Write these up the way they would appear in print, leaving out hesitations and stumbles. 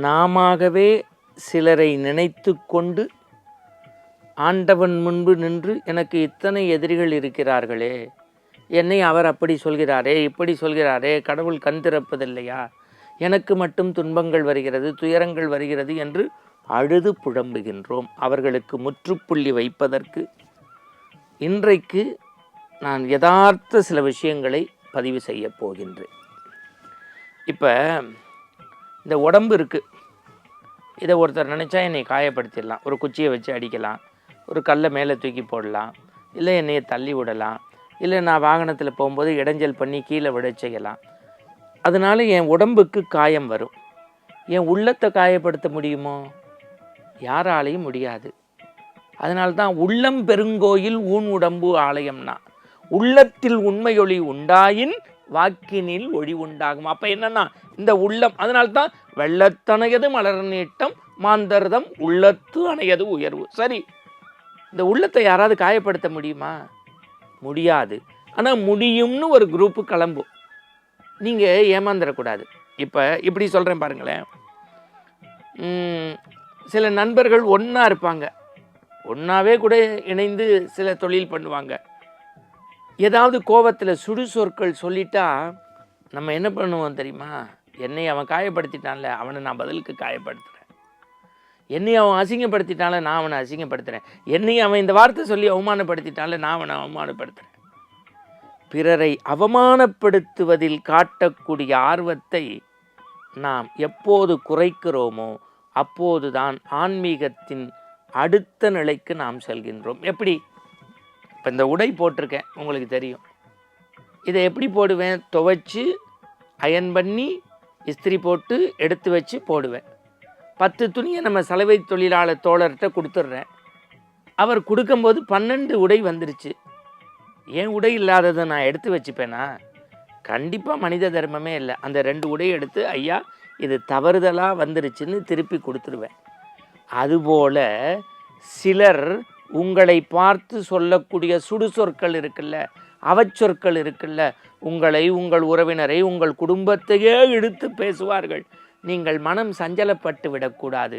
நாமாகவே சிலரை நினைத்து கொண்டு ஆண்டவன் முன்பு நின்று எனக்கு இத்தனை எதிரிகள் இருக்கிறார்களே, என்னை அவர் அப்படி சொல்கிறாரே, இப்படி சொல்கிறாரே, கடவுள் கண் திறப்பதில்லையா, எனக்கு மட்டும் துன்பங்கள் வருகிறது, துயரங்கள் வருகிறது என்று அழுது புழம்புகின்றோம். அவர்களுக்கு முற்றுப்புள்ளி வைப்பதற்கு இன்றைக்கு நான் யதார்த்த சில விஷயங்களை பதிவு செய்ய போகின்றேன். இப்போ இந்த உடம்பு இருக்குது, இதை ஒருத்தர் நினச்சா என்னை காயப்படுத்திடலாம், ஒரு குச்சியை வச்சு அடிக்கலாம், ஒரு கல்லை மேலே தூக்கி போடலாம், இல்லை என்னையை தள்ளி விடலாம், இல்லை நான் வாகனத்தில் போகும்போது இடைஞ்சல் பண்ணி கீழே விட செய்யலாம். அதனால் என் உடம்புக்கு காயம் வரும். என் உள்ளத்தை காயப்படுத்த முடியுமோ? யாராலையும் முடியாது. அதனால்தான் உள்ளம் பெருங்கோயில் ஊன் உடம்பு ஆலயம்னா, உள்ளத்தில் உண்மையொளி உண்டாயின் வாக்கினில் ஒளி உண்டாகும். அப்போ என்னன்னா இந்த உள்ளம், அதனால்தான் வெள்ளத்தனையது மலர் நீட்டம் மாந்தர்தம் உள்ளத்து அணையது உயர்வு. சரி, இந்த உள்ளத்தை யாராவது காயப்படுத்த முடியுமா? முடியாது. ஆனால் முடியும்னு ஒரு குரூப்பு கிளம்பும். நீங்கள் ஏமாந்துடக்கூடாது. இப்போ இப்படி சொல்கிறேன் பாருங்களேன். சில நண்பர்கள் ஒன்றா இருப்பாங்க, ஒன்றாவே கூட இணைந்து சில தொழில் பண்ணுவாங்க. ஏதாவது கோபத்தில் சுடு சொற்கள் சொல்லிட்டா நம்ம என்ன பண்ணுவோம் தெரியுமா? என்னை அவன் காயப்படுத்திட்டான்ல, அவனை நான் பதிலுக்கு காயப்படுத்துகிறேன். என்னை அவன் அசிங்கப்படுத்திட்டால, நான் அவனை அசிங்கப்படுத்துகிறேன். என்னை அவன் இந்த வார்த்தை சொல்லி அவமானப்படுத்திட்டால, நான் அவனை அவமானப்படுத்துகிறேன். பிறரை அவமானப்படுத்துவதில் காட்டக்கூடிய ஆர்வத்தை நாம் எப்போது குறைக்கிறோமோ அப்போதுதான் ஆன்மீகத்தின் அடுத்த நிலைக்கு நாம் செல்கின்றோம். எப்படி? இப்போ இந்த உடை போட்டிருக்கேன், உங்களுக்கு தெரியும். இதை எப்படி போடுவேன்? துவைச்சி அயன் பண்ணி இஸ்திரி போட்டு எடுத்து வச்சு போடுவேன். 10 துணியை நம்ம சலவை தொழிலாளர் தோழர்கிட்ட கொடுத்துட்றேன். அவர் கொடுக்கும்போது 12 உடை வந்துருச்சு. ஏன் உடை இல்லாததை நான் எடுத்து வச்சுப்பேனா? கண்டிப்பாக மனித தர்மமே இல்லை. அந்த 2 உடையை எடுத்து, ஐயா இது தவறுதலாக வந்துருச்சுன்னு திருப்பி கொடுத்துருவேன். அதுபோல் சிலர் உங்களை பார்த்து சொல்லக்கூடிய சுடு சொற்கள் இருக்குல்ல, அவச்சொற்கள் இருக்குல்ல, உங்களை, உங்கள் உறவினரை, உங்கள் குடும்பத்தையே இழுத்து பேசுவார்கள். நீங்கள் மனம் சஞ்சலப்பட்டு விடக்கூடாது.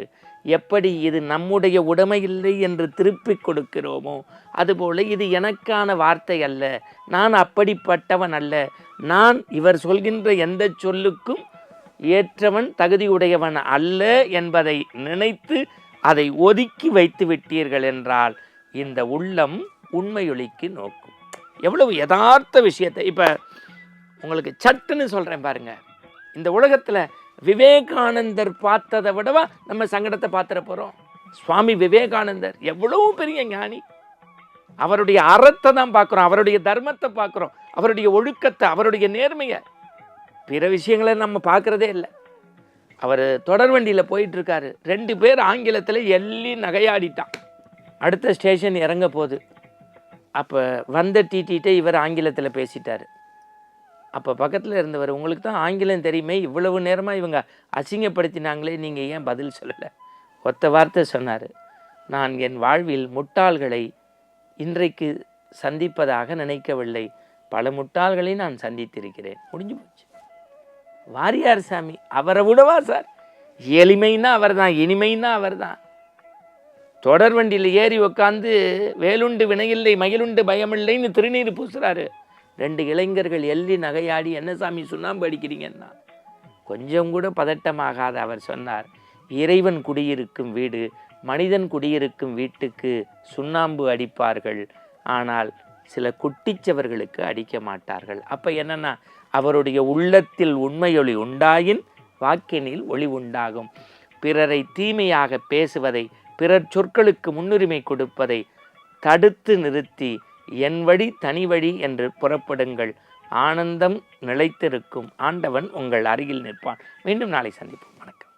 எப்படி இது நம்முடைய உடைமை இல்லை என்று திருப்பி கொடுக்கிறோமோ அதுபோல் இது எனக்கான வார்த்தை அல்ல, நான் அப்படிப்பட்டவன் அல்ல, நான் இவர் சொல்கின்ற எந்த சொல்லுக்கும் ஏற்றவன் தகுதியுடையவன் அல்ல என்பதை நினைத்து அதை ஒதுக்கி வைத்து விட்டீர்கள் என்றால் இந்த உள்ளம் உண்மையொலிக்கு நோக்கும். எவ்வளவு யதார்த்த விஷயத்தை இப்போ உங்களுக்கு சட்டுன்னு சொல்கிறேன் பாருங்க. இந்த உலகத்தில் விவேகானந்தர் பார்த்ததை விடவா நம்ம சங்கடத்தை பார்த்துட போகிறோம்? சுவாமி விவேகானந்தர் எவ்வளவு பெரிய ஞானி. அவருடைய அறத்தை தான் பார்க்குறோம், அவருடைய தர்மத்தை பார்க்குறோம், அவருடைய ஒழுக்கத்தை, அவருடைய நேர்மையை. பிற விஷயங்களை நம்ம பார்க்குறதே இல்லை. அவர் தொடர் வண்டியில் போயிட்டுருக்காரு, 2 பேர் ஆங்கிலத்தில் எள்ளி நகையாடிட்டான். அடுத்த ஸ்டேஷன் இறங்க போகுது. அப்போ வந்த டிடிகிட்ட இவர் ஆங்கிலத்தில் பேசிட்டார். அப்போ பக்கத்தில் இருந்தவர், உங்களுக்கு தான் ஆங்கிலம் தெரியுமே, இவ்வளவு நேரமாக இவங்க அசிங்கப்படுத்தினாங்களே, நீங்கள் ஏன் பதில் சொல்லலை? ஒத்த வார்த்தை சொன்னார், நான் என் வாழ்வில் முட்டாள்களை இன்றைக்கு சந்திப்பதாக நினைக்கவில்லை, பல முட்டாள்களை நான் சந்தித்திருக்கிறேன். முடிஞ்சு போச்சு. வாரியார் சாமி அவரை விடவா சார்? எளிமைன்னா அவர் தான், இனிமைன்னா அவர் தான். தொடர் வண்டியில் ஏறி உட்காந்து வேலுண்டு வினையில்லை மகிழுண்டு பயமில்லைன்னு திருநீர் பூசுறாரு. 2 இளைஞர்கள் எள்ளி நகையாடி, என்ன சாமி சுண்ணாம்பு அடிக்கிறீங்கன்னா? கொஞ்சம் கூட பதட்டமாகாத அவர் சொன்னார், இறைவன் குடியிருக்கும் வீடு, மனிதன் குடியிருக்கும் வீட்டுக்கு சுண்ணாம்பு அடிப்பார்கள், ஆனால் சில குட்டிச்சவர்களுக்கு அடிக்க மாட்டார்கள். அப்போ என்னன்னா, அவருடைய உள்ளத்தில் உண்மையொளி உண்டாயின் வாக்கினில் ஒளி உண்டாகும். பிறரை தீமையாக பேசுவதை, பிறர் சொற்களுக்கு முன்னுரிமை கொடுப்பதை தடுத்து நிறுத்தி என் வழி தனி வழி என்று புறப்படுங்கள். ஆனந்தம் நிலைத்திருக்கும். ஆண்டவன் உங்கள் அருகில் நிற்பான். மீண்டும் நாளை சந்திப்போம். வணக்கம்.